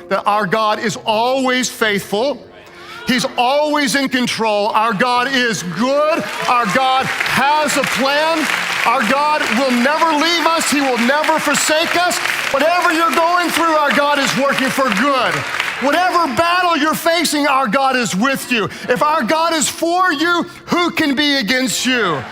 that our God is always faithful. He's always in control. Our God is good. Our God has a plan. Our God will never leave us. He will never forsake us. Whatever you're going through, our God is working for good. Whatever battle you're facing, our God is with you. If our God is for you, who can be against you?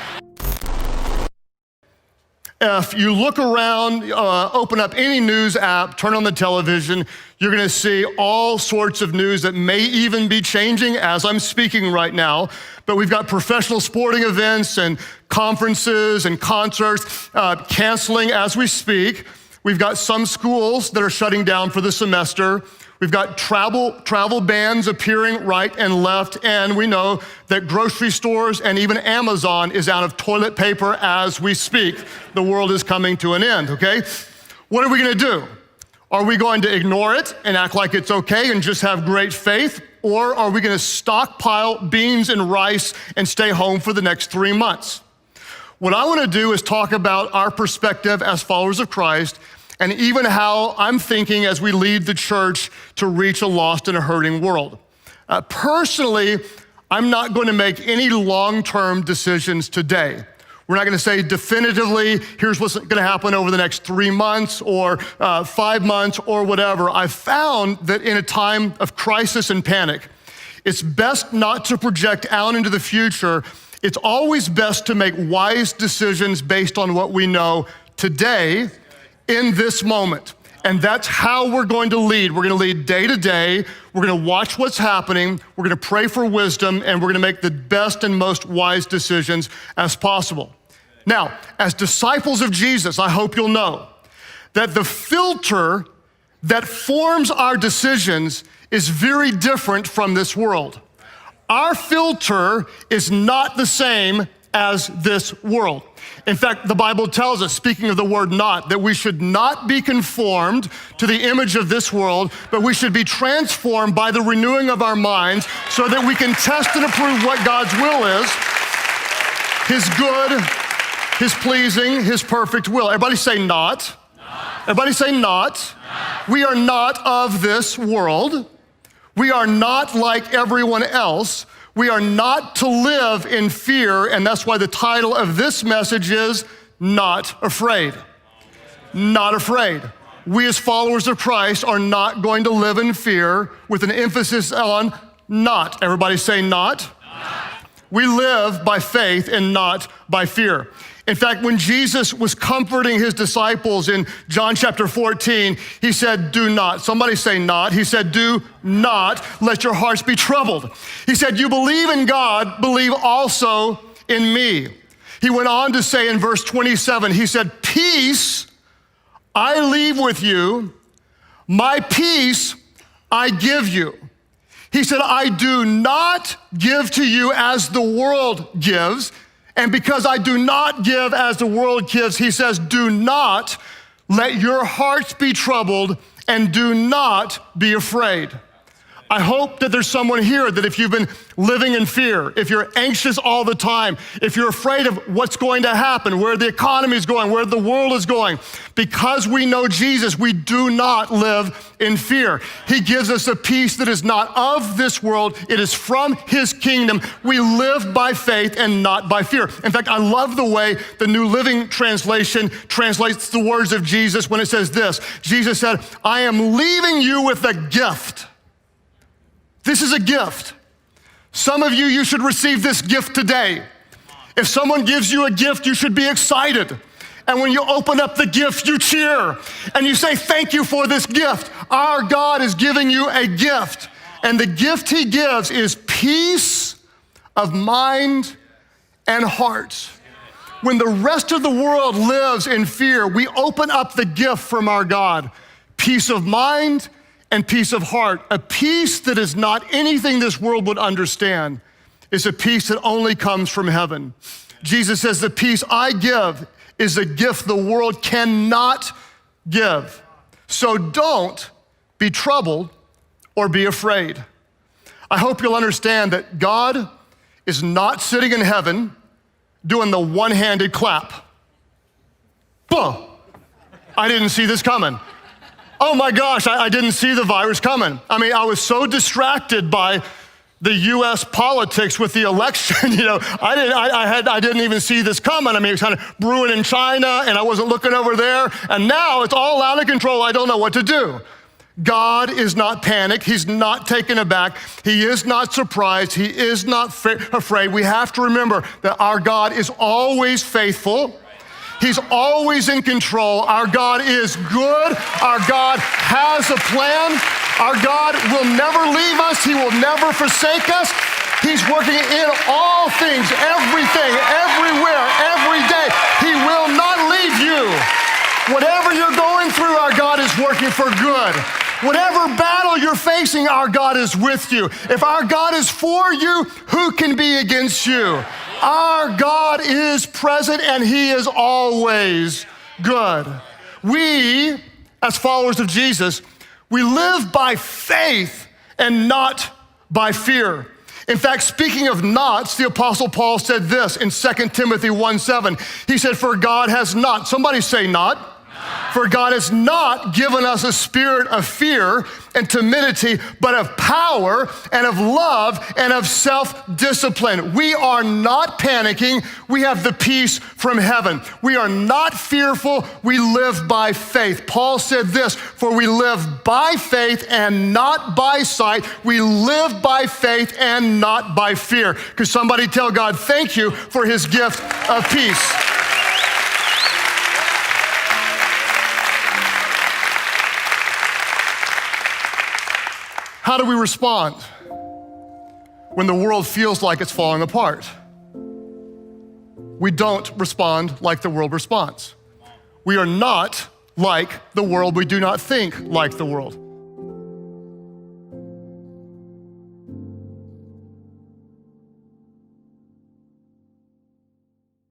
If you look around, open up any news app, turn on the television, you're gonna see all sorts of news that may even be changing as I'm speaking right now. But we've got professional sporting events and conferences and concerts canceling as we speak. We've got some schools that are shutting down for the semester. We've got travel bans appearing right and left, and we know that grocery stores and even Amazon is out of toilet paper as we speak. The world is coming to an end, okay? What are we gonna do? Are we going to ignore it and act like it's okay and just have great faith? Or are we gonna stockpile beans and rice and stay home for the next 3 months? What I wanna do is talk about our perspective as followers of Christ and even how I'm thinking as we lead the church to reach a lost and a hurting world. Personally, I'm not going to make any long-term decisions today. We're not going to say definitively, here's what's going to happen over the next 3 months or 5 months or whatever. I've found that in a time of crisis and panic, it's best not to project out into the future. It's always best to make wise decisions based on what we know today in this moment. And that's how we're going to lead. We're gonna lead day to day. We're gonna watch what's happening. We're gonna pray for wisdom, and we're gonna make the best and most wise decisions as possible. Now, as disciples of Jesus, I hope you'll know that the filter that forms our decisions is very different from this world. Our filter is not the same as this world. In fact, the Bible tells us, speaking of the word not, that we should not be conformed to the image of this world, but we should be transformed by the renewing of our minds so that we can test and approve what God's will is, His good, His pleasing, His perfect will. Everybody say not. Everybody say not. We are not of this world. We are not like everyone else. We are not to live in fear, and that's why the title of this message is Not Afraid. Not afraid. We as followers of Christ are not going to live in fear with an emphasis on not. Everybody say not. We live by faith and not by fear. In fact, when Jesus was comforting his disciples in John chapter 14, he said, do not. Somebody say not. He said, do not let your hearts be troubled. He said, you believe in God, believe also in me. He went on to say in verse 27, he said, peace I leave with you, my peace I give you. He said, I do not give to you as the world gives. And because I do not give as the world gives, he says, do not let your hearts be troubled and do not be afraid. I hope that there's someone here that if you've been living in fear, if you're anxious all the time, if you're afraid of what's going to happen, where the economy is going, where the world is going, because we know Jesus, we do not live in fear. He gives us a peace that is not of this world. It is from his kingdom. We live by faith and not by fear. In fact, I love the way the New Living Translation translates the words of Jesus when it says this. Jesus said, I am leaving you with a gift. This is a gift. Some of you, you should receive this gift today. If someone gives you a gift, you should be excited. And when you open up the gift, you cheer and you say, thank you for this gift. Our God is giving you a gift. And the gift he gives is peace of mind and heart. When the rest of the world lives in fear, we open up the gift from our God. Peace of mind and peace of heart. A peace that is not anything this world would understand. Is a peace that only comes from heaven. Jesus says, the peace I give is a gift the world cannot give. So don't be troubled or be afraid. I hope you'll understand that God is not sitting in heaven doing the one-handed clap. Boom. I didn't see this coming. oh my gosh, I didn't see the virus coming. I mean, I was so distracted by the U.S. politics with the election, I didn't even see this coming. I mean, it was kind of brewing in China, and I wasn't looking over there, and now it's all out of control. I don't know what to do. God is not panicked. He's not taken aback. He is not surprised. He is not afraid. We have to remember that our God is always faithful. He's always in control. Our God is good. Our God has a plan. Our God will never leave us. He will never forsake us. He's working in all things, everything, everywhere, every day. He will not leave you. Whatever you're going through, our God is working for good. Whatever battle you're facing, our God is with you. If our God is for you, who can be against you? Our God is present and He is always good. We, as followers of Jesus, we live by faith and not by fear. In fact, speaking of nots, the Apostle Paul said this in 2 Timothy 1:7. He said, for God has not, somebody say not. For God has not given us a spirit of fear and timidity, but of power and of love and of self-discipline. We are not panicking. We have the peace from heaven. We are not fearful. We live by faith. Paul said this, for we live by faith and not by sight. We live by faith and not by fear. Could somebody tell God, thank you for His gift of peace? How do we respond when the world feels like it's falling apart? We don't respond like the world responds. We are not like the world. We do not think like the world.